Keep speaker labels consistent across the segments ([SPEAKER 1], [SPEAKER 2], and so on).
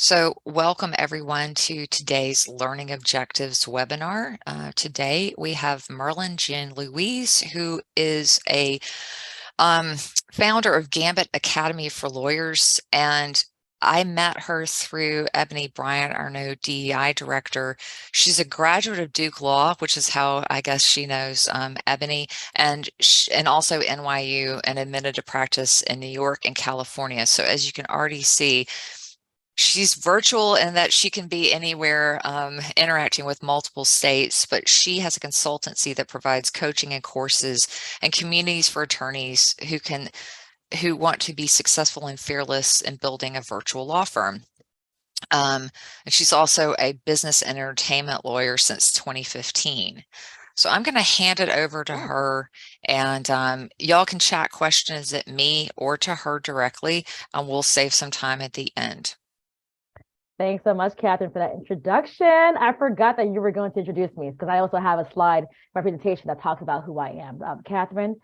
[SPEAKER 1] So, welcome everyone to today's Learning Objectives webinar. Today we have Merlin Jean Louise, who is a um, founder of Gambit Academy for Lawyers, and I met her through Ebony Bryant, our new DEI director. She's a graduate of Duke Law, which is how I guess she knows Ebony, and also NYU, and admitted to practice in New York and California. So as you can already see, she's virtual in that she can be anywhere, interacting with multiple states, but she has a consultancy that provides coaching and courses and communities for attorneys who want to be successful and fearless in building a virtual law firm. And she's also a business and entertainment lawyer since 2015. So I'm going to hand it over to her, and y'all can chat questions at me or to her directly, and we'll save some time at the end.
[SPEAKER 2] Thanks so much, Catherine, for that introduction. I forgot that you were going to introduce me because I also have a slide, my presentation that talks about who I am. Catherine,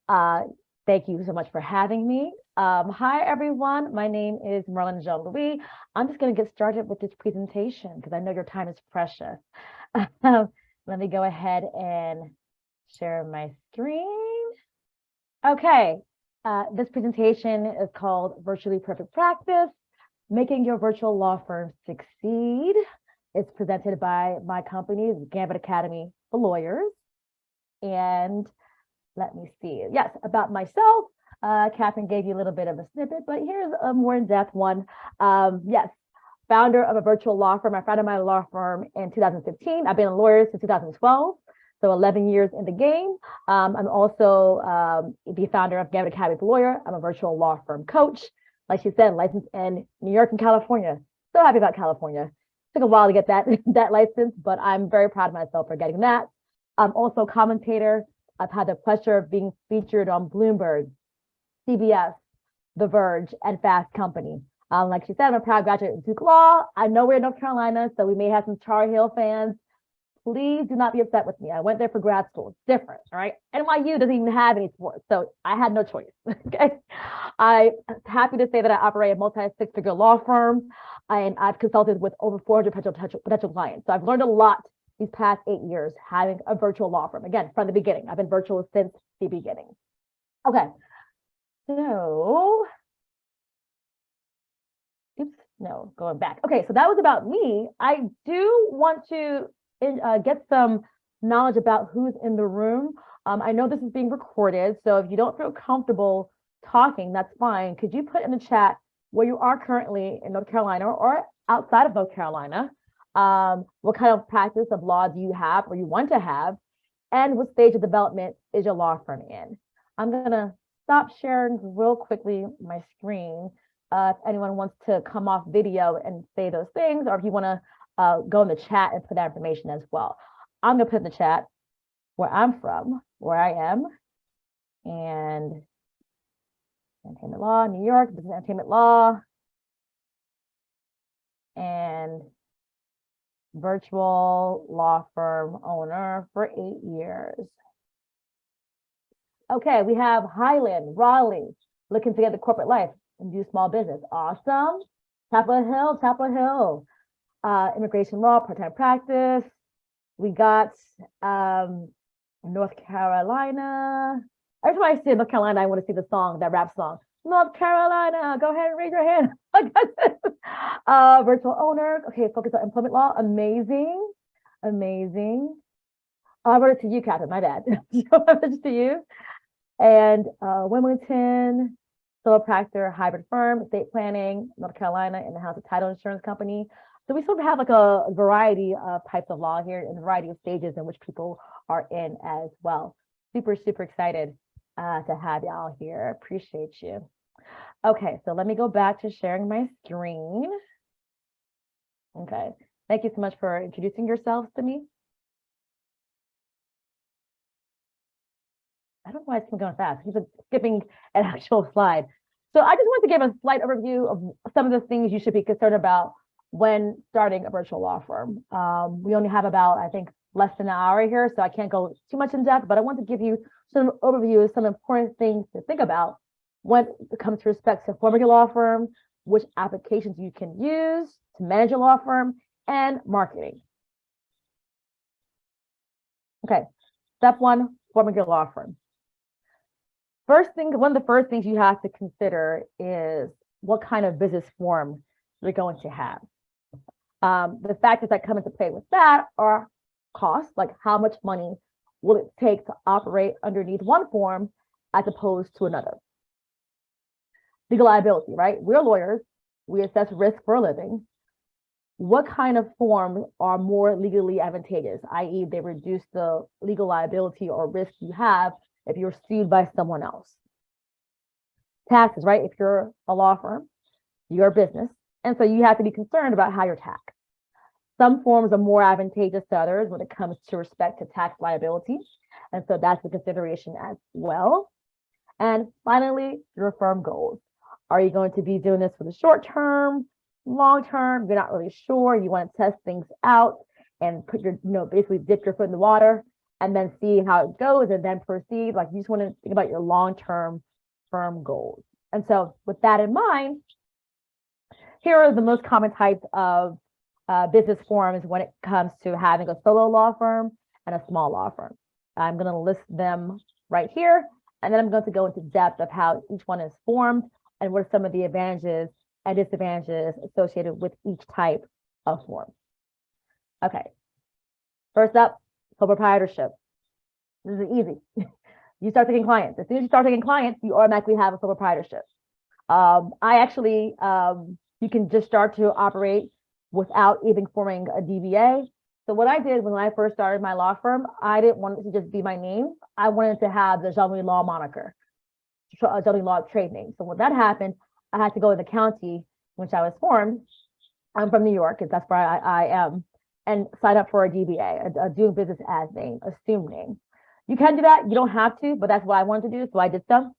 [SPEAKER 2] thank you so much for having me. Hi, everyone. My name is Merlin Jean Louise. I'm just going to get started with this presentation because I know your time is precious. Let me go ahead and share my screen. Okay, this presentation is called Virtually Perfect Practice, Making Your Virtual Law Firm Succeed. It's presented by my company, Gambit Academy for Lawyers. And let me see. Yes, about myself. Catherine gave you a little bit of a snippet, but here's a more in-depth one. Yes, founder of a virtual law firm. I founded my law firm in 2015. I've been a lawyer since 2012. So 11 years in the game. I'm also the founder of Gambit Academy for Lawyer. I'm a virtual law firm coach. Like she said, licensed in New York and California. So happy about California. Took a while to get that license, but I'm very proud of myself for getting that. I'm also a commentator. I've had the pleasure of being featured on Bloomberg, CBS, The Verge, and Fast Company. Like she said, I'm a proud graduate of Duke Law. I know we're in North Carolina, so we may have some Tar Heel fans. Please do not be upset with me. I went there for grad school. It's different, all right? NYU doesn't even have any sports, so I had no choice, okay? I'm happy to say that I operate a multi-six-figure law firm, and I've consulted with over 400 potential clients. So I've learned a lot these past 8 years having a virtual law firm. Again, from the beginning. I've been virtual since the beginning. Okay, so, oops, no, going back. Okay, so that was about me. I do want to get some knowledge about who's in the room. I know this is being recorded, so if you don't feel comfortable talking, that's fine. Could you put in the chat where you are currently in North Carolina or outside of North Carolina? What kind of practice of law do you have or you want to have? And what stage of development is your law firm in? I'm gonna stop sharing real quickly my screen. If anyone wants to come off video and say those things, or if you wanna go in the chat and put that information as well. I'm gonna put in the chat where I'm from, where I am, and entertainment law, New York, business entertainment law, and virtual law firm owner for 8 years. Okay, we have Highland, Raleigh, looking to get the corporate life and do small business. Awesome. Chapel Hill. Immigration law, part-time practice. We got North Carolina. Every time I see North Carolina, I want to see the song, that rap song. North Carolina, go ahead and raise your hand. Virtual owner. Okay, focus on employment law. Amazing. I wrote it to you, Catherine, my bad. Message to you. And Wilmington, solopreneur, hybrid firm, estate planning, North Carolina, in-house title insurance company. So we sort of have like a variety of types of law here and a variety of stages in which people are in as well. Super excited to have y'all here. Appreciate you. Okay, so let me go back to sharing my screen. Okay, thank you so much for introducing yourselves to me. I don't know why it's going fast. He's skipping an actual slide. So I just want to give a slight overview of some of the things you should be concerned about when starting a virtual law firm. We only have about, I think, less than an hour here, so I can't go too much in depth, but I want to give you some overview of some important things to think about when it comes to respect to forming a law firm, which applications you can use to manage a law firm, and marketing. Okay, step one, forming your law firm. One of the first things you have to consider is what kind of business form you're going to have. The factors that come into play with that are costs, like how much money will it take to operate underneath one form as opposed to another. Legal liability, right? We're lawyers. We assess risk for a living. What kind of forms are more legally advantageous, i.e. they reduce the legal liability or risk you have if you're sued by someone else. Taxes, right? If you're a law firm, you're a business, and so you have to be concerned about how you're taxed. Some forms are more advantageous to others when it comes to respect to tax liability, and so that's a consideration as well. And finally, your firm goals. Are you going to be doing this for the short term, long term? You're not really sure. You want to test things out and put your, basically dip your foot in the water and then see how it goes and then proceed. Like you just want to think about your long-term firm goals. And so with that in mind, here are the most common types of business forms when it comes to having a solo law firm and a small law firm. I'm going to list them right here, and then I'm going to go into depth of how each one is formed and what are some of the advantages and disadvantages associated with each type of form. Okay, first up, sole proprietorship. This is easy. You start taking clients. As soon as you start taking clients, you automatically have a sole proprietorship. You can just start to operate without even forming a DBA. So what I did when I first started my law firm, I didn't want it to just be my name. I wanted to have the Jean Louis Law moniker, Jean Louis Law trade name. So when that happened, I had to go to the county which I was formed. I'm from New York, because that's where I am, and sign up for a DBA, a doing business as name, assumed name. You can do that. You don't have to, but that's what I wanted to do, so I did so.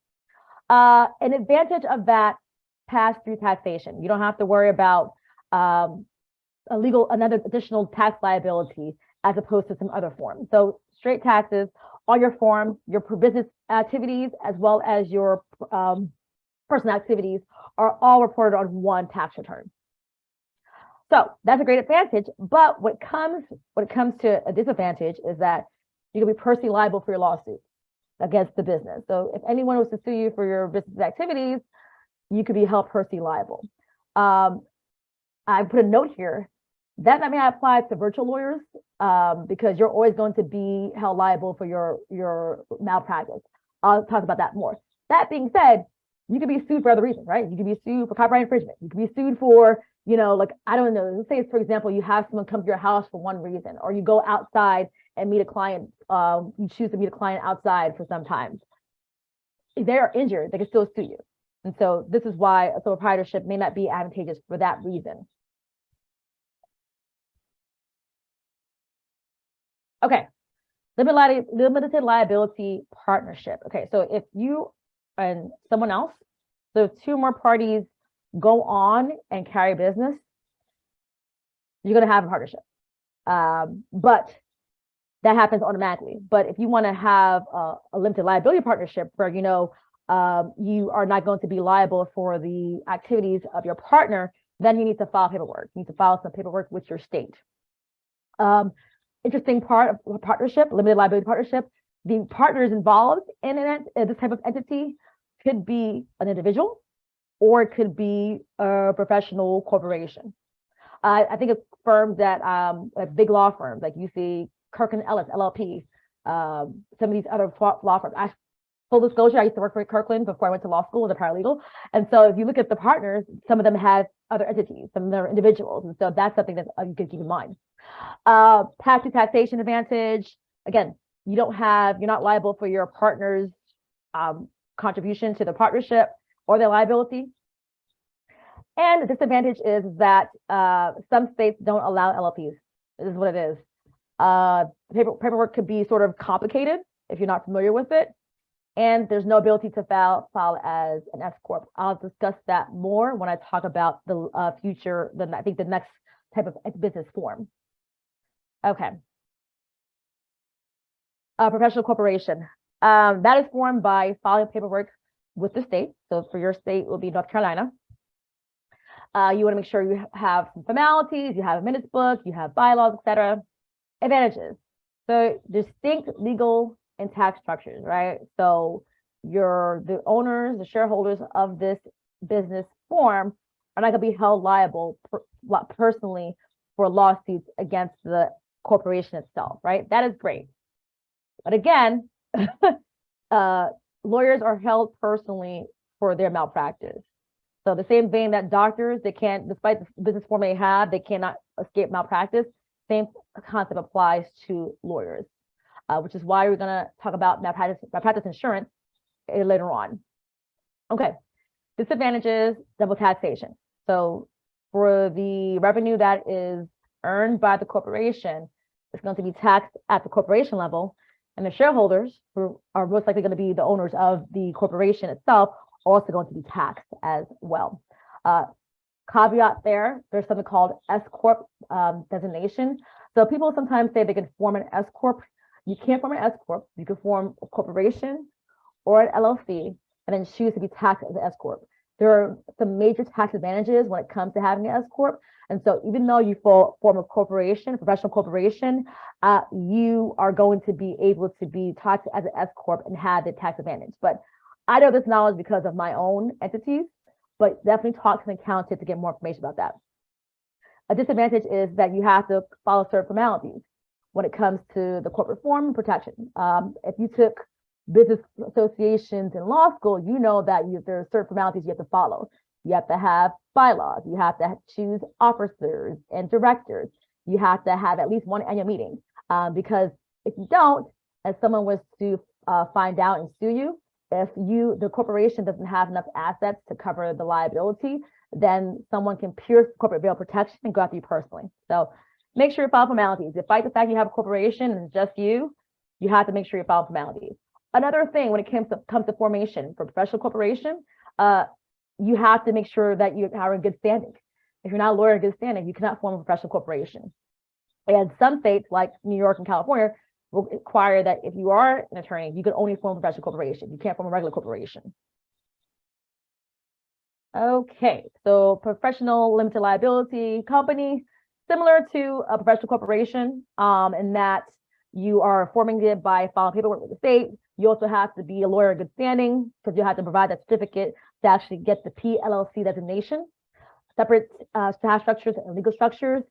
[SPEAKER 2] An advantage of that, pass-through taxation. You don't have to worry about another additional tax liability as opposed to some other forms. So straight taxes, all your forms, your business activities, as well as your personal activities are all reported on one tax return. So that's a great advantage, but when it comes to a disadvantage is that you can be personally liable for your lawsuit against the business. So if anyone was to sue you for your business activities, you could be held personally liable. I put a note here that may not apply to virtual lawyers because you're always going to be held liable for your malpractice. I'll talk about that more. That being said, you could be sued for other reasons, right? You could be sued for copyright infringement. You could be sued for, like, I don't know, let's say, for example, you have someone come to your house for one reason, or you go outside and meet a client, you choose to meet a client outside for some time. If they are injured, they can still sue you. And so this is why a sole proprietorship may not be advantageous for that reason. Okay, limited liability partnership. Okay, so if you and someone else, so two more parties go on and carry business, you're going to have a partnership. But that happens automatically. But if you want to have a limited liability partnership where you are not going to be liable for the activities of your partner, then you need to file paperwork. You need to file some paperwork with your state. Interesting part of a partnership, limited liability partnership, the partners involved in this type of entity could be an individual, or it could be a professional corporation. I think of firms that like big law firms, like you see Kirkland & Ellis, LLP, some of these other law firms. Full disclosure, I used to work for Kirkland before I went to law school as a paralegal. And so if you look at the partners, some of them have other entities, some of them are individuals. And so that's something that you can keep in mind. Pass-through taxation advantage. Again, you're not liable for your partner's contribution to the partnership or their liability. And the disadvantage is that some states don't allow LLPs. This is what it is. Paperwork could be sort of complicated if you're not familiar with it. And there's no ability to file as an S Corp. I'll discuss that more when I talk about the I think the next type of business form. Okay. Professional corporation. That is formed by filing paperwork with the state. So for your state, it will be North Carolina. You want to make sure you have some formalities, you have a minutes book, you have bylaws, etc. Advantages. So distinct legal and tax structures, right? So the owners, the shareholders of this business form are not going to be held liable personally for lawsuits against the corporation itself, right? That is great. But again, lawyers are held personally for their malpractice. So the same vein that doctors, they can't, despite the business form they have, they cannot escape malpractice. Same concept applies to lawyers, which is why we're going to talk about malpractice insurance later on. Okay, disadvantages, double taxation. So for the revenue that is earned by the corporation, it's going to be taxed at the corporation level, and the shareholders, who are most likely going to be the owners of the corporation itself, also going to be taxed as well. Caveat there's something called S Corp designation. So people sometimes say they can form an S Corp. You can't form an S Corp. You can form a corporation or an LLC and then choose to be taxed as an S Corp. There are some major tax advantages when it comes to having an S Corp. And so even though you form a corporation, a professional corporation, you are going to be able to be taxed as an S Corp and have the tax advantage. But I know this knowledge because of my own entities, but definitely talk to an accountant to get more information about that. A disadvantage is that you have to follow certain formalities when it comes to the corporate form and protection. If you took business associations in law school, you know that there are certain formalities you have to follow. You have to have bylaws. You have to choose officers and directors. You have to have at least one annual meeting, because if you don't, as someone was to find out and sue you, if the corporation doesn't have enough assets to cover the liability, then someone can pierce corporate veil protection and go after you personally. So make sure you follow formalities. Despite the fact you have a corporation and it's just you have to make sure you follow formalities. Another thing when it comes to formation for a professional corporation, you have to make sure that you are in good standing. If you're not a lawyer in good standing, you cannot form a professional corporation. And some states like New York and California will require that if you are an attorney, you can only form a professional corporation. You can't form a regular corporation. Okay, so professional limited liability company, similar to a professional corporation, in that you are forming it by filing paperwork with the state. You also have to be a lawyer in good standing because you have to provide that certificate to actually get the PLLC designation, separate tax structures and legal structures.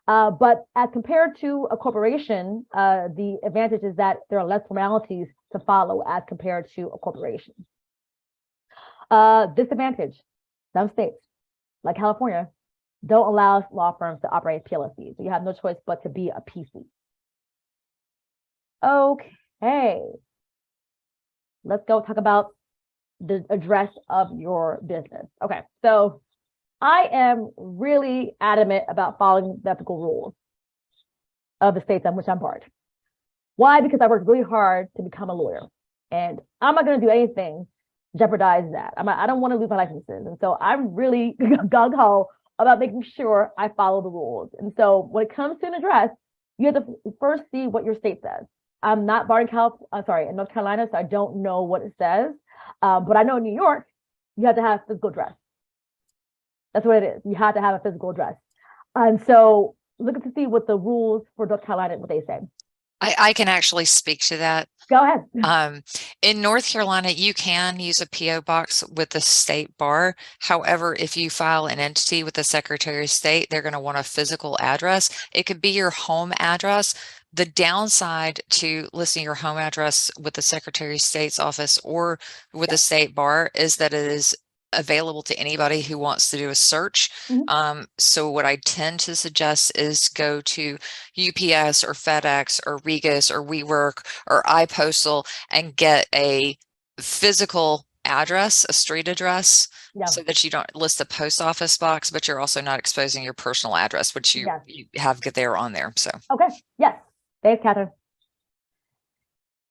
[SPEAKER 2] But as compared to a corporation, the advantage is that there are less formalities to follow as compared to a corporation. Disadvantage, some states, like California, don't allow law firms to operate PLLCs. So you have no choice but to be a PC. Okay, let's go talk about the address of your business. Okay, so I am really adamant about following the ethical rules of the states on which I'm part. Why? Because I worked really hard to become a lawyer, and I'm not going to do anything to jeopardize that. I don't want to lose my licenses, and so I'm really gung-ho about making sure I follow the rules. And so when it comes to an address, you have to first see what your state says. I'm not barred in North Carolina, so I don't know what it says. But I know in New York, you have to have physical address. That's what it is. You have to have a physical address. And so look to see what the rules for North Carolina, what they say.
[SPEAKER 1] I can actually speak to that.
[SPEAKER 2] Go ahead.
[SPEAKER 1] In North Carolina, you can use a PO box with the state bar. However, if you file an entity with the Secretary of State, they're going to want a physical address. It could be your home address. The downside to listing your home address with the Secretary of State's office or with the state bar is that it is available to anybody who wants to do a search. So what I tend to suggest is go to UPS or FedEx or Regus or WeWork or iPostal and get a physical address, a street address, so that you don't list the post office box, but you're also not exposing your personal address, which you have there on there. So
[SPEAKER 2] okay, yes, thanks, Catherine.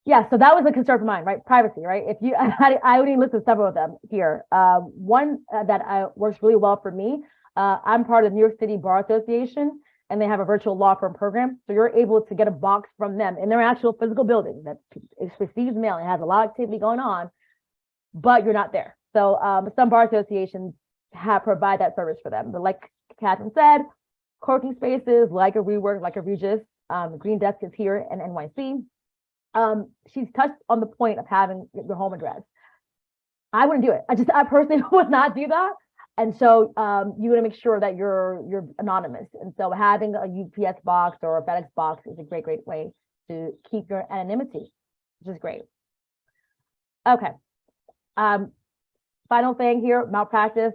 [SPEAKER 2] Yeah, so that was a concern of mine, right? Privacy, right? If you, I only listed several of them here. One that works really well for me. I'm part of the New York City Bar Association, and they have a virtual law firm program. So you're able to get a box from them in their actual physical building that receives mail and has a lot of activity going on, but you're not there. So some bar associations provide that service for them. But like Catherine said, co-working spaces like a WeWork, like a Regis, Green Desk is here in NYC. She's touched on the point of having your home address. I wouldn't do it. I personally would not do that. And so you want to make sure that you're anonymous. And so having a UPS box or a FedEx box is a great way to keep your anonymity, which is great. Okay. Final thing here, malpractice,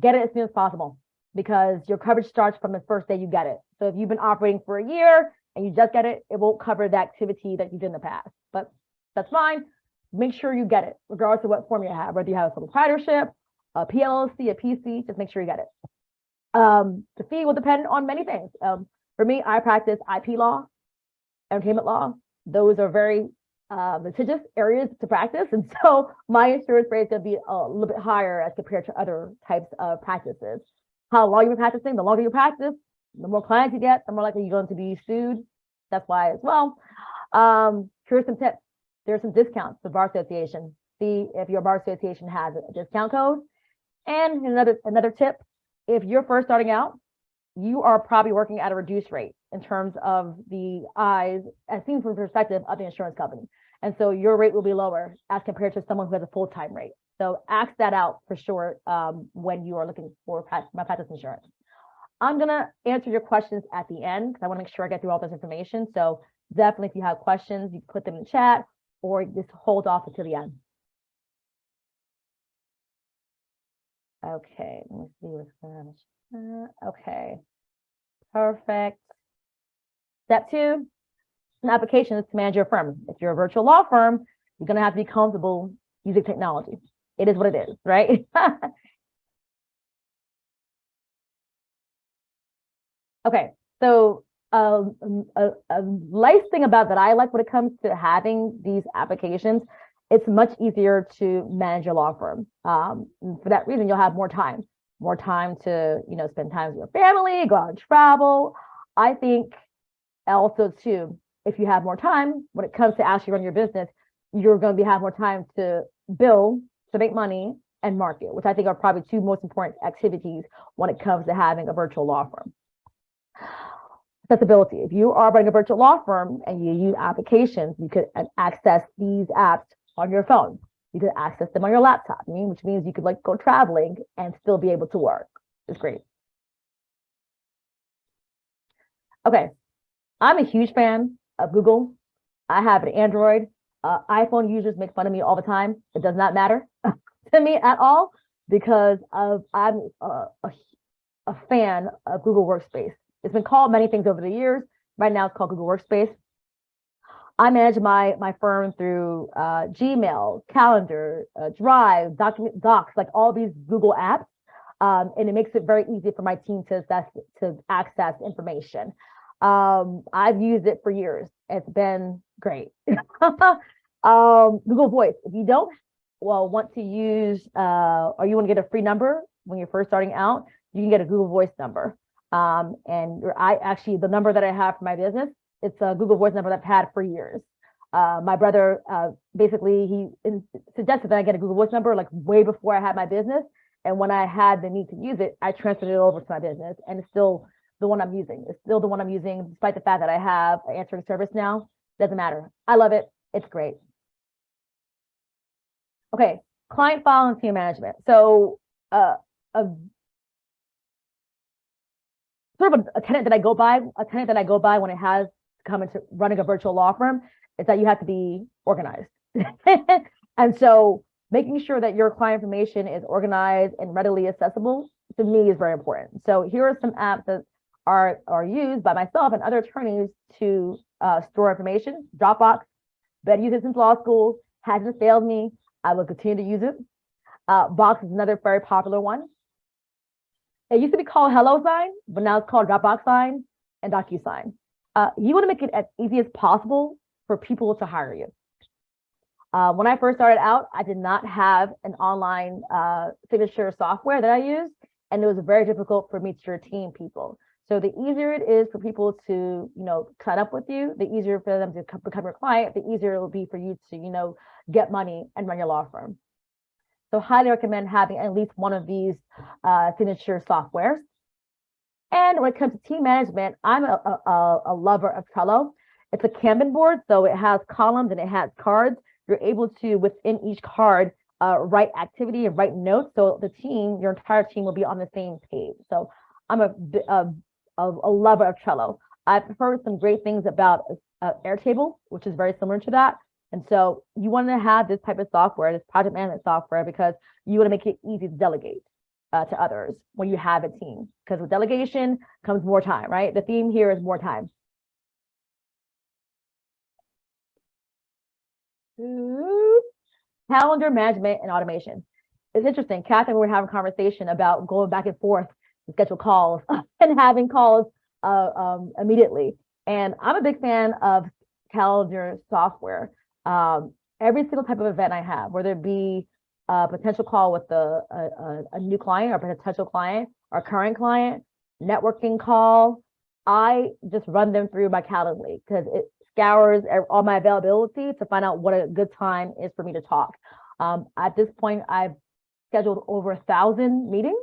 [SPEAKER 2] get it as soon as possible because your coverage starts from the first day you get it. So if you've been operating for a year and you just get it, it won't cover the activity that you did in the past, but that's fine. Make sure you get it, regardless of what form you have, whether you have a sole proprietorship, a PLLC, a PC, just make sure you get it. The fee will depend on many things. For me, I practice IP law, entertainment law. Those are very litigious areas to practice. And so my insurance rate is going to be a little bit higher as compared to other types of practices. How long you've been practicing, the longer you practice, the more clients you get, the more likely you're going to be sued. That's why as well. Here's some tips. There's some discounts for Bar Association. See if your Bar Association has a discount code. And another tip, if you're first starting out, you are probably working at a reduced rate in terms of the eyes, as seen from the perspective of the insurance company. And so your rate will be lower as compared to someone who has a full-time rate. So ask that out for sure when you are looking for malpractice insurance. I'm gonna answer your questions at the end because I wanna make sure I get through all this information. So definitely if you have questions, you can put them in the chat or just hold off until the end. Okay, let me see what's going on. Okay, perfect. Step 2, an application is to manage your firm. If you're a virtual law firm, you're going to have to be comfortable using technology. It is what it is, right? Okay, so a nice thing about that I like when it comes to having these applications, it's much easier to manage your law firm. For that reason, you'll have more time to, spend time with your family, go out and travel. I think also too, if you have more time, when it comes to actually running your business, you're going to have more time to bill, to make money and market, which I think are probably 2 most important activities when it comes to having a virtual law firm. Accessibility. If you are running a virtual law firm and you use applications, you could access these apps on your phone. You could access them on your laptop, which means you could go traveling and still be able to work. It's great. Okay, I'm a huge fan of Google. I have an Android. iPhone users make fun of me all the time. It does not matter to me at all because I'm a fan of Google Workspace. It's been called many things over the years. Right now, it's called Google Workspace. I manage my firm through Gmail, Calendar, Drive, Docs, like all these Google apps, and it makes it very easy for my team to access information. I've used it for years. It's been great. Google Voice. If you don't want to use or you want to get a free number when you're first starting out, you can get a Google Voice number. And the number that I have for my business, it's a Google Voice number that I've had for years. My brother, basically, he suggested that I get a Google Voice number like way before I had my business. And when I had the need to use it, I transferred it over to my business, and it's still the one I'm using. It's still the one I'm using, despite the fact that I have an answering service now. Doesn't matter. I love it. It's great. Okay, client file and team management. So sort of a tenet that I go by when it has come into running a virtual law firm is that you have to be organized. And so making sure that your client information is organized and readily accessible to me is very important. So here are some apps that are used by myself and other attorneys to store information. Dropbox, been used it since law school, hasn't failed me. I will continue to use it. Box is another very popular one. It used to be called HelloSign, but now it's called Dropbox Sign and DocuSign. You want to make it as easy as possible for people to hire you. When I first started out, I did not have an online signature software that I used, and it was very difficult for me to retain people. So the easier it is for people to, sign up with you, the easier for them to become your client, the easier it will be for you to, get money and run your law firm. So highly recommend having at least one of these signature softwares. And when it comes to team management, I'm a lover of Trello. It's a Kanban board, so it has columns and it has cards. You're able to, within each card, write activity and write notes. So the team, your entire team will be on the same page. So I'm a lover of Trello. I've heard some great things about Airtable, which is very similar to that. And so you want to have this type of software, this project management software, because you want to make it easy to delegate to others when you have a team. Because with delegation comes more time, right? The theme here is more time. Calendar management and automation. It's interesting. Kathy and we were having a conversation about going back and forth to schedule calls and having calls immediately. And I'm a big fan of calendar software. Every single type of event I have, whether it be a potential call with a new client or potential client or current client, networking call, I just run them through my Calendly because it scours all my availability to find out what a good time is for me to talk. At this point, I've scheduled over 1,000 meetings,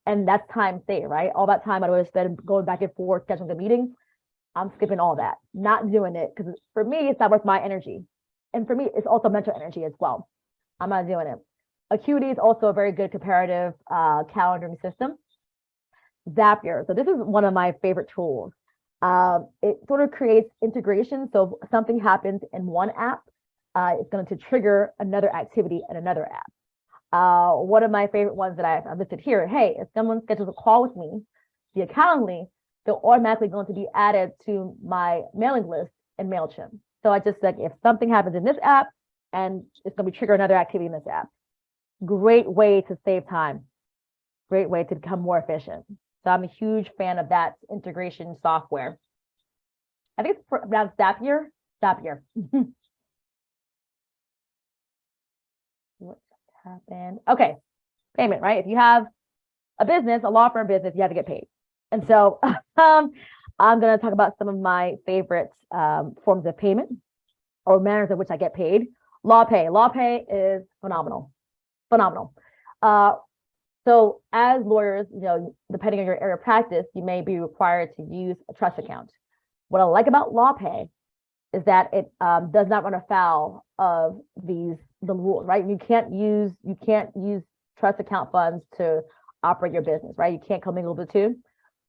[SPEAKER 2] and that's time saved, right? All that time I would have spent going back and forth scheduling the meeting. I'm skipping all that, not doing it because for me, it's not worth my energy. And for me, it's also mental energy as well. I'm not doing it. Acuity is also a very good comparative calendaring system. Zapier. So this is one of my favorite tools. It sort of creates integration. So if something happens in one app, it's going to trigger another activity in another app. One of my favorite ones that I've listed here, hey, if someone schedules a call with me via Calendly, they're automatically going to be added to my mailing list in MailChimp. So I just like, if something happens in this app, and it's going to trigger another activity in this app. Great way to save time. Great way to become more efficient. So I'm a huge fan of that integration software. I think it's around Zapier. What happened? Okay, payment, right? If you have a business, a law firm business, you have to get paid. And so I'm going to talk about some of my favorite forms of payment or manners in which I get paid. LawPay. LawPay is phenomenal. So as lawyers, depending on your area of practice, you may be required to use a trust account. What I like about LawPay is that it does not run afoul of the rules, right? You can't use trust account funds to operate your business, right? You can't commingle the two.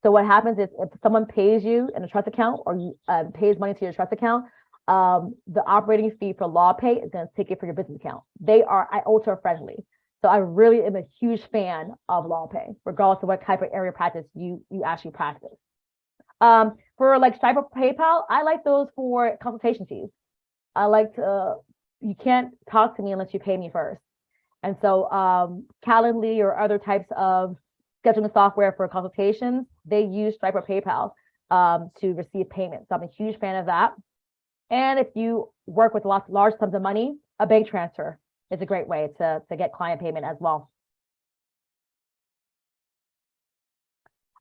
[SPEAKER 2] So what happens is if someone pays you in a trust account or you pays money to your trust account, the operating fee for LawPay is going to take it for your business account. They are ultra friendly. So I really am a huge fan of LawPay, regardless of what type of area of practice you actually practice. For like Stripe or PayPal, I like those for consultation fees. I like to, you can't talk to me unless you pay me first. And so Calendly or other types of scheduling software for consultations, they use Stripe or PayPal to receive payment. So I'm a huge fan of that. And if you work with large sums of money, a bank transfer is a great way to get client payment as well.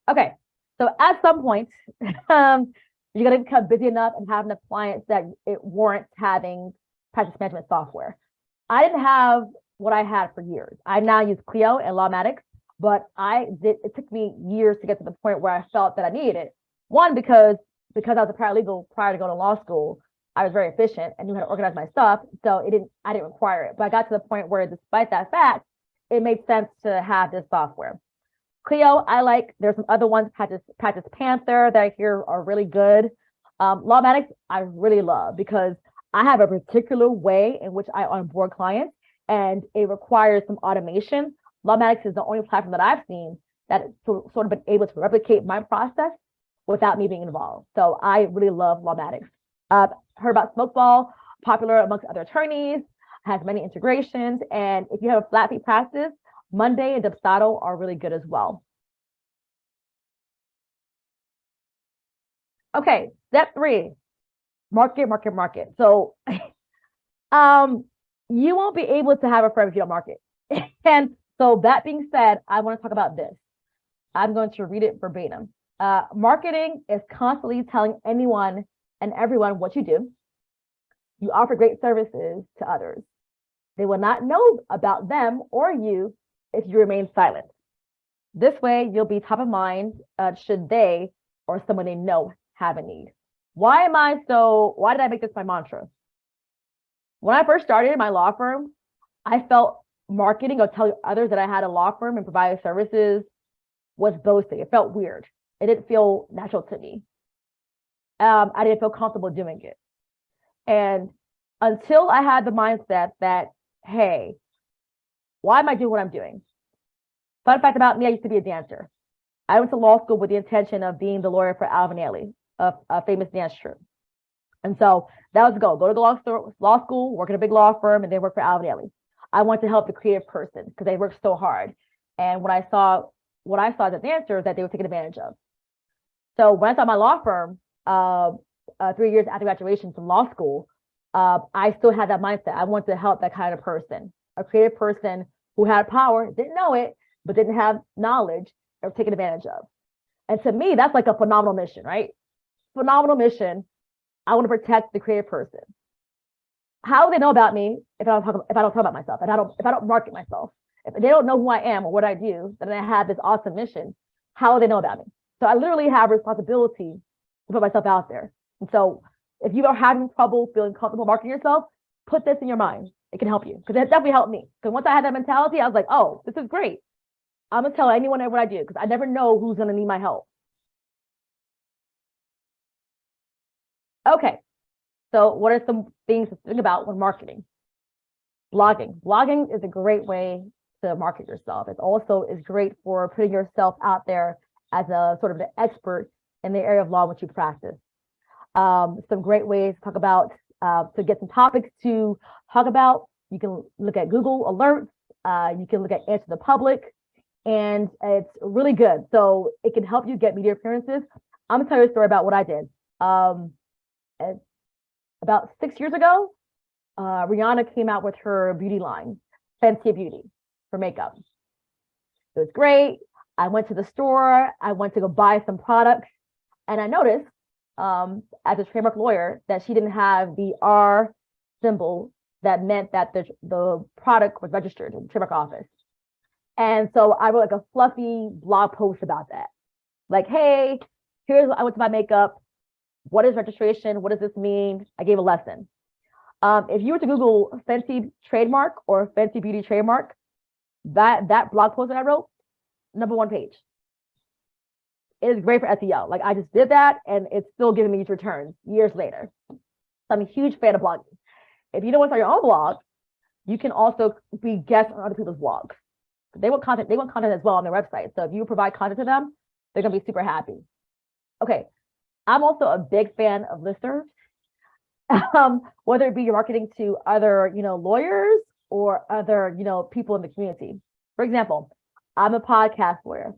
[SPEAKER 2] Okay, so at some point, you're going to become busy enough and have enough clients that it warrants having practice management software. I didn't have what I had for years. I now use Clio and Lawmatics, but it took me years to get to the point where I felt that I needed it. One, because I was a paralegal prior to going to law school, I was very efficient and knew how to organize my stuff. So I didn't require it. But I got to the point where despite that fact, it made sense to have this software. Clio, I like. There's some other ones, Practice Panther, that I hear are really good. Lawmatics, I really love because I have a particular way in which I onboard clients and it requires some automation. Lawmatics is the only platform that I've seen that sort of been able to replicate my process without me being involved. So I really love Lawmatics. Heard about Smokeball, popular amongst other attorneys, has many integrations. And if you have a flat fee practice, Monday and Dubsado are really good as well. Okay, step 3, market. So you won't be able to have a firm if you don't market. And so that being said, I want to talk about this. I'm going to read it verbatim. Marketing is constantly telling anyone and everyone what you do. You offer great services to others. They will not know about them or you if you remain silent. This way, you'll be top of mind should they or someone they know have a need. Why did I make this my mantra? When I first started my law firm, I felt marketing or telling others that I had a law firm and provided services was boasting. It felt weird. It didn't feel natural to me. I didn't feel comfortable doing it. And until I had the mindset that, hey, why am I doing what I'm doing? Fun fact about me, I used to be a dancer. I went to law school with the intention of being the lawyer for Alvin Ailey, a famous dance troupe. And so that was the goal. Go to the law school, work in a big law firm, and then work for Alvin Ailey. I wanted to help the creative person because they worked so hard. And what I saw as a dancer is that they were taken advantage of. So when I started my law firm, 3 years after graduation from law school, I still had that mindset. I wanted to help that kind of person, a creative person who had power, didn't know it, but didn't have knowledge or taken advantage of. And to me, that's like a phenomenal mission, right? Phenomenal mission. I want to protect the creative person. How do they know about me if I don't talk about myself? If I don't market myself? If they don't know who I am or what I do, then I have this awesome mission. How will they know about me? So I literally have a responsibility to put myself out there. And so if you are having trouble feeling comfortable marketing yourself, put this in your mind. It can help you because it definitely helped me. Because once I had that mentality, I was like, oh, this is great. I'm gonna tell anyone what I do because I never know who's gonna need my help. Okay, so what are some things to think about when marketing? Blogging. Blogging is a great way to market yourself. It also is great for putting yourself out there as a sort of an expert in the area of law which you practice. Some great ways to talk about, to get some topics to talk about. You can look at Google Alerts. You can look at Answer the Public, and it's really good. So it can help you get media appearances. I'm gonna tell you a story about what I did. About 6 years ago, Rihanna came out with her beauty line, Fenty Beauty, for makeup. It was great. I went to the store. I went to go buy some products, and I noticed, as a trademark lawyer, that she didn't have the R symbol that meant that the product was registered in the trademark office. And so I wrote like a fluffy blog post about that. Like, hey, here's what I went to buy makeup. What is registration? What does this mean? I gave a lesson. If you were to Google Fenty trademark or Fenty Beauty trademark, that blog post that I wrote, #1 page. It is great for SEO. Like I just did that and it's still giving me these returns years later. So I'm a huge fan of blogging. If you don't want to start your own blog, you can also be guests on other people's blogs. They want content as well on their website. So if you provide content to them, they're gonna be super happy. Okay. I'm also a big fan of listservs. Whether it be you're marketing to other, lawyers or other, people in the community. For example, I'm a podcast lawyer.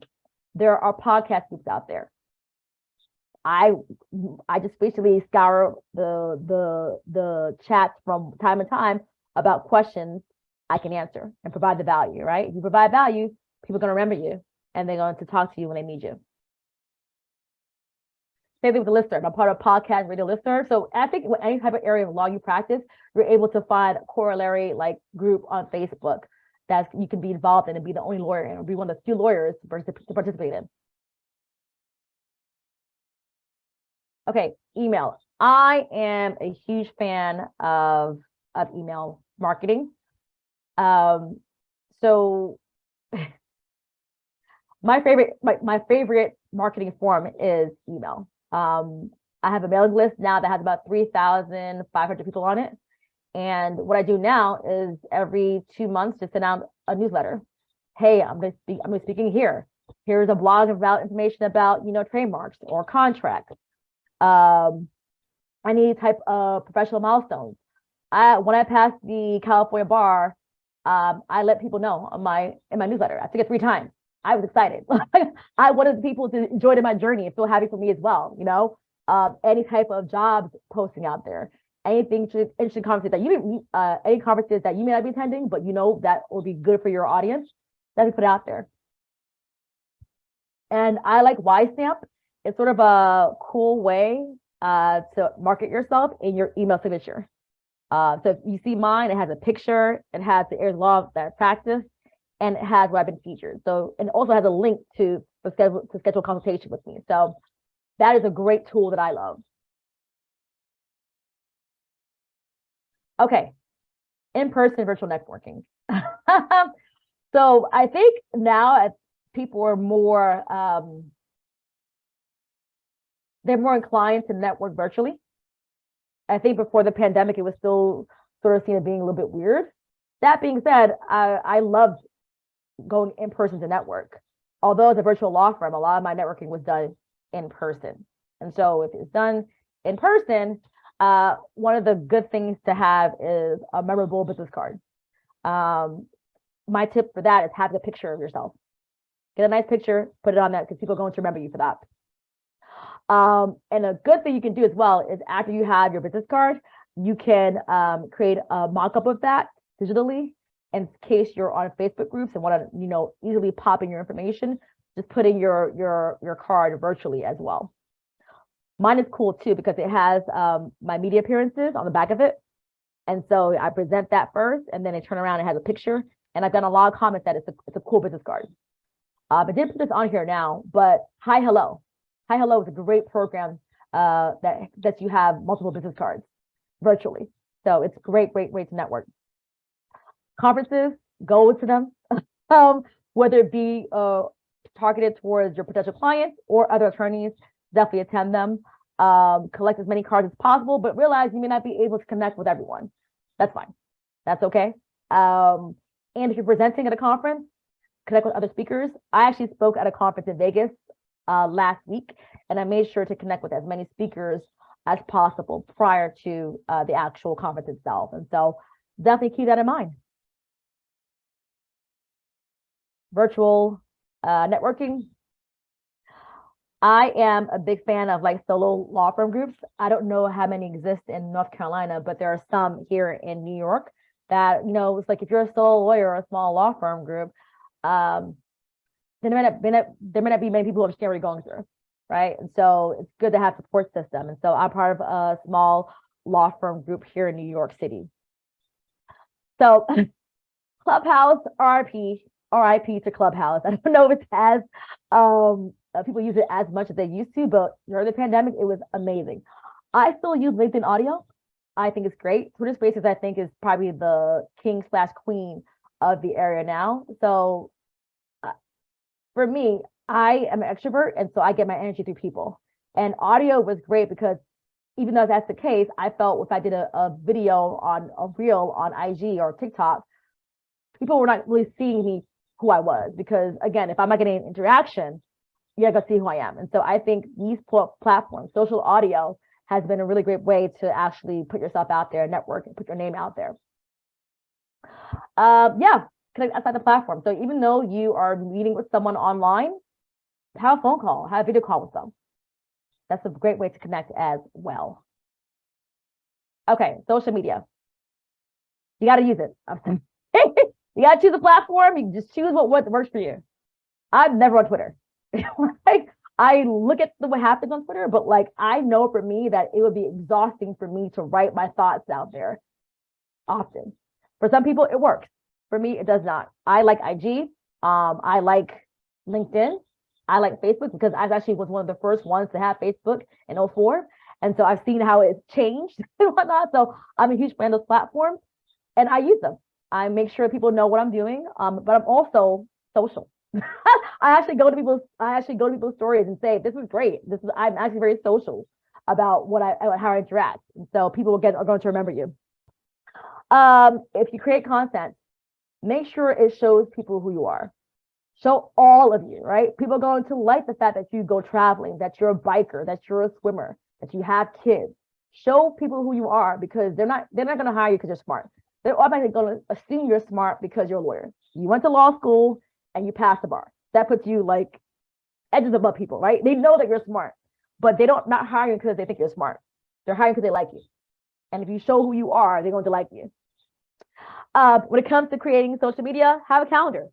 [SPEAKER 2] There are podcast groups out there. I just basically scour the chats from time to time about questions I can answer and provide the value, right? If you provide value, people are going to remember you and they're going to talk to you when they need you. Same thing with the listserv. I'm part of a podcast radio listserv. So I think with any type of area of law you practice, you're able to find a corollary like group on Facebook that you can be involved in and be the only lawyer in, or be one of the few lawyers to participate in. Okay, email. I am a huge fan of email marketing. So my favorite marketing form is email. I have a mailing list now that has about 3,500 people on it. And what I do now is every 2 months to send out a newsletter. Hey, I'm going to be speaking here. Here's a blog about information about, trademarks or contracts. Any type of professional milestones. When I passed the California bar, I let people know in my newsletter. I took it 3 times. I was excited. I wanted people to enjoy my journey and feel happy for me as well. Any type of jobs posting out there, anything interesting conferences that any conferences that you may not be attending, but that will be good for your audience, that we put out there. And I like YStamp. It's sort of a cool way to market yourself in your email signature. So if you see mine, it has a picture, it has the areas of law that I practice, and it has where I've been featured. So, and it also has a link to schedule a consultation with me. So that is a great tool that I love. Okay, in-person virtual networking. So I think now people are more, they're more inclined to network virtually. I think before the pandemic, it was still sort of seen as being a little bit weird. That being said, I loved going in person to network. Although as a virtual law firm, a lot of my networking was done in person. And so if it's done in person, one of the good things to have is a memorable business card. My tip for that is have a picture of yourself. Get a nice picture, put it on that because people are going to remember you for that. And a good thing you can do as well is after you have your business card, you can create a mock-up of that digitally in case you're on Facebook groups and want to, easily pop in your information, just put in your card virtually as well. Mine is cool too because it has my media appearances on the back of it. And so I present that first and then I turn around and it has a picture. And I've done a lot of comments that it's a cool business card. I didn't put this on here now, but Hi Hello. Hi Hello is a great program that you have multiple business cards virtually. So it's great to network. Conferences, go to them, whether it be targeted towards your potential clients or other attorneys, definitely attend them. Collect as many cards as possible, but realize you may not be able to connect with everyone. That's fine. That's okay. And if you're presenting at a conference, connect with other speakers. I actually spoke at a conference in Vegas last week, and I made sure to connect with as many speakers as possible prior to the actual conference itself. And so definitely keep that in mind. Virtual networking. I am a big fan of like solo law firm groups. I don't know how many exist in North Carolina, but there are some here in New York that, it's like if you're a solo lawyer or a small law firm group, there may not be many people who understand what you're going through, right? And so it's good to have support system. And so I'm part of a small law firm group here in New York City. So Clubhouse, RIP to Clubhouse. I don't know if it has people use it as much as they used to, but during the pandemic, it was amazing. I still use LinkedIn Audio. I think it's great. Twitter Spaces, I think, is probably the king/queen of the area now. So for me, I am an extrovert, and so I get my energy through people. And audio was great because even though that's the case, I felt if I did a video on a reel on IG or TikTok, people were not really seeing me who I was because, again, if I'm not getting an interaction, you're not gonna see who I am. And so I think these platforms, social audio, has been a really great way to actually put yourself out there, network, and put your name out there. Connect outside the platform. So even though you are meeting with someone online, have a phone call, have a video call with them. That's a great way to connect as well. Okay, social media. You got to use it. You got to choose a platform. You just choose what works for you. I'm never on Twitter. Like, I look at what happens on Twitter, but like I know for me that it would be exhausting for me to write my thoughts out there often. For some people, it works. For me, it does not. I like IG. I like LinkedIn. I like Facebook because I actually was one of the first ones to have Facebook in 2004. And so I've seen how it's changed and whatnot. So I'm a huge fan of those platforms and I use them. I make sure people know what I'm doing. But I'm also social. I actually go to people's stories and say, this is great. I'm actually very social about how I interact. And so people are going to remember you. If you create content, make sure it shows people who you are. Show all of you, right? People are going to like the fact that you go traveling, that you're a biker, that you're a swimmer, that you have kids. Show people who you are because they're not going to hire you because you're smart. They're automatically going to assume you're smart because you're a lawyer. You went to law school and you passed the bar. That puts you like edges above people, right? They know that you're smart, but they don't not hire you because they think you're smart. They're hiring because they like you. And if you show who you are, they're going to like you. When it comes to creating social media, have a calendar.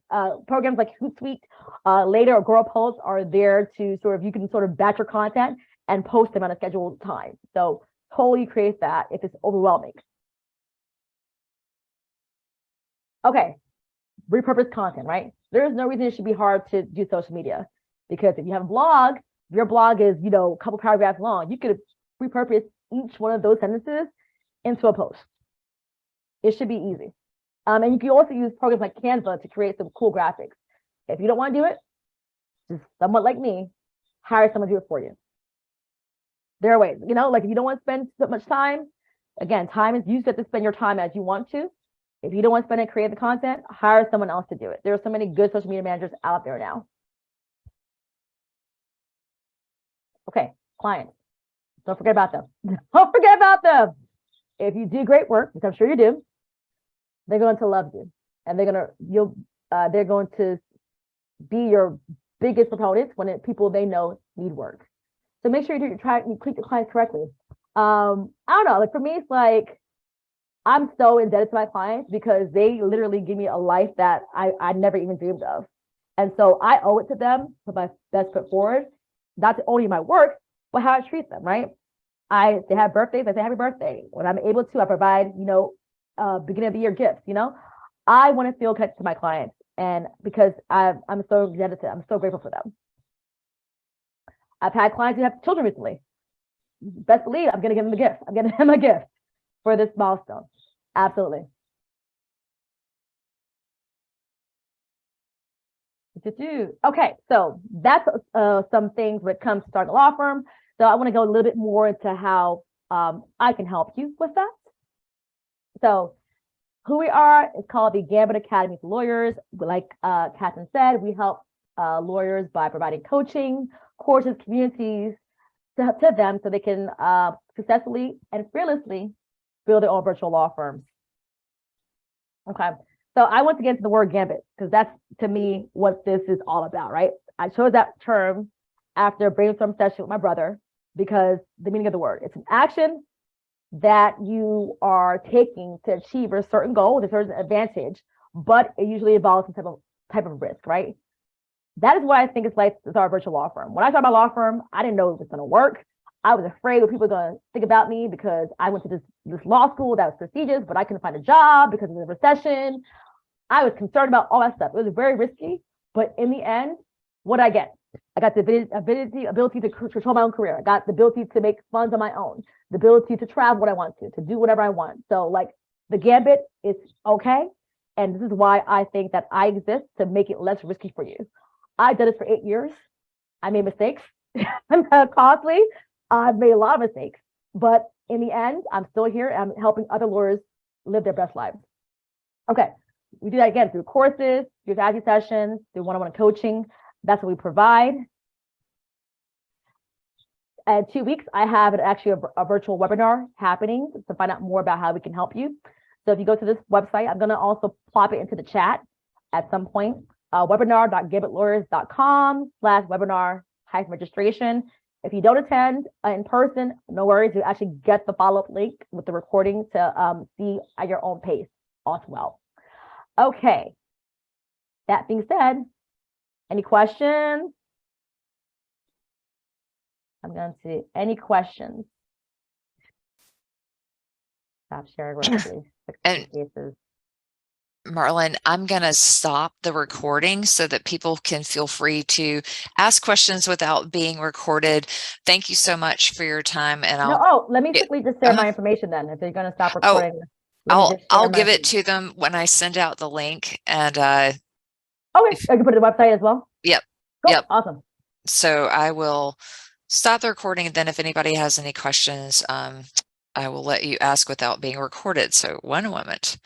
[SPEAKER 2] Programs like Hootsuite, Later or Girl Post are there to you can batch your content and post them on a scheduled time. So totally create that if it's overwhelming. Okay, repurpose content, right? There's no reason it should be hard to do social media, because if you have a blog, your blog is, a couple paragraphs long. You could repurpose each one of those sentences into a post. It should be easy. And you can also use programs like Canva to create some cool graphics. If you don't want to do it, just somewhat like me, hire someone to do it for you. There are ways, like if you don't want to spend so much time, again, time is, you get to spend your time as you want to. If you don't want to spend it creating the content, hire someone else to do it. There are so many good social media managers out there now. Okay, clients. Don't forget about them. Don't forget about them. If you do great work, which I'm sure you do, they're going to love you, and they're going to be your biggest proponents when people they know need work. So make sure you treat your clients correctly. I don't know. Like for me, it's like I'm so indebted to my clients because they literally give me a life that I never even dreamed of, and so I owe it to them to put my best foot forward. Not only my work, but how I treat them. Right? They have birthdays. I say happy birthday. When I'm able to, I provide beginning of the year gifts. I want to feel connected to my clients, and because I'm so indebted to them, I'm so grateful for them. I've had clients who have children recently. Best believe I'm going to give them a gift. I'm getting them a gift for this milestone. Absolutely. Okay, so that's some things when it comes to starting a law firm. So I want to go a little bit more into how I can help you with that. So who we are is called the Gambit Academy for Lawyers. Like Catherine said, we help lawyers by providing coaching, courses, communities to them so they can successfully and fearlessly build their own virtual law firms. Okay, so I want to get into the word gambit because that's, to me, what this is all about, right? I chose that term after a brainstorm session with my brother because the meaning of the word, it's an action that you are taking to achieve a certain goal with a certain advantage, but it usually involves some type of risk, right? That is what I think it's like to start a virtual law firm. When I started my law firm, I didn't know it was going to work. I was afraid what people were going to think about me because I went to this law school that was prestigious, but I couldn't find a job because of the recession. I was concerned about all that stuff. It was very risky, but in the end, what did I get? I got the ability to control my own career. I got the ability to make funds on my own, the ability to travel what I want to do whatever I want. So like the gambit is okay. And this is why I think that I exist, to make it less risky for you. I did it for 8 years. I made mistakes. Costly. I've made a lot of mistakes, but in the end, I'm still here. I'm helping other lawyers live their best lives. Okay, we do that again through courses, through strategy sessions, through one-on-one coaching. That's what we provide. In 2 weeks, I have actually a virtual webinar happening to find out more about how we can help you. So if you go to this website, I'm going to also plop it into the chat at some point. webinar.gambitlawyers.com/webinar-registration. If you don't attend in person, no worries. You actually get the follow-up link with the recording to see at your own pace as well. Okay. That being said, any questions? I'm going to see any questions. Stop sharing rapidly.
[SPEAKER 1] And Marlon, I'm going to stop the recording so that people can feel free to ask questions without being recorded. Thank you so much for your time. And
[SPEAKER 2] let me quickly just share my information then. If you're going to stop recording,
[SPEAKER 1] I'll give it to them when I send out the link. And
[SPEAKER 2] okay, I can put it on the website as well.
[SPEAKER 1] Yep.
[SPEAKER 2] Cool.
[SPEAKER 1] Yep.
[SPEAKER 2] Awesome.
[SPEAKER 1] So I will stop the recording, and then if anybody has any questions, I will let you ask without being recorded. So one moment.